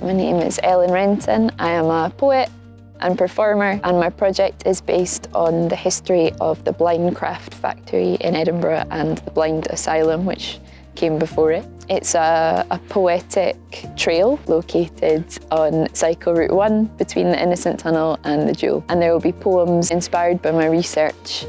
My name is Renton. I am a poet and performer, and my project is based on the history of the Blindcraft factory in Edinburgh and the Blind Asylum, which came before it. It's a poetic trail located on Cycle Route 1 between the Innocent Tunnel and the Jewel. And there will be poems inspired by my research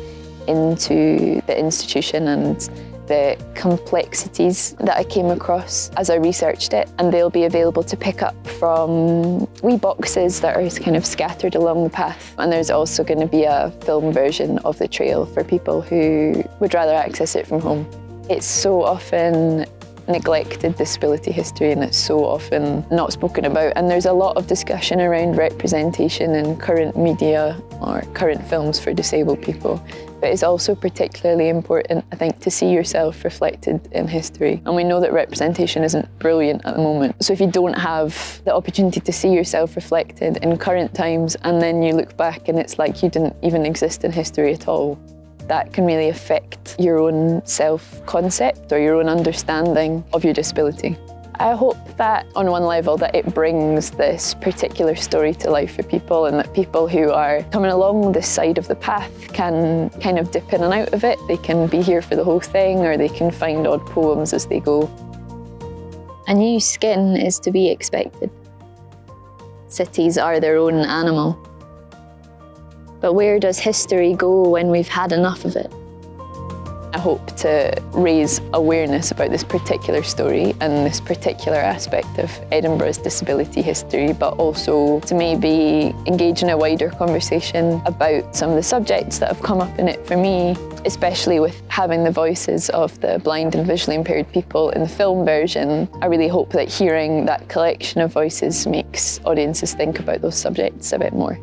into the institution and the complexities that I came across as I researched it, and they'll be available to pick up from wee boxes that are kind of scattered along the path. And there's also going to be a film version of the trail for people who would rather access it from home. It's so often neglected, disability history, and it's so often not spoken about, and there's a lot of discussion around representation in current media or current films for disabled people. But it's also particularly important, I think, to see yourself reflected in history. And we know that representation isn't brilliant at the moment. So if you don't have the opportunity to see yourself reflected in current times, and then you look back and it's like you didn't even exist in history at all, that can really affect your own self-concept or your own understanding of your disability. I hope that on one level that it brings this particular story to life for people, and that people who are coming along this side of the path can kind of dip in and out of it. They can be here for the whole thing, or they can find odd poems as they go. A new skin is to be expected. Cities are their own animal. But where does history go when we've had enough of it? I hope to raise awareness about this particular story and this particular aspect of Edinburgh's disability history, but also to maybe engage in a wider conversation about some of the subjects that have come up in it for me, especially with having the voices of the blind and visually impaired people in the film version. I really hope that hearing that collection of voices makes audiences think about those subjects a bit more.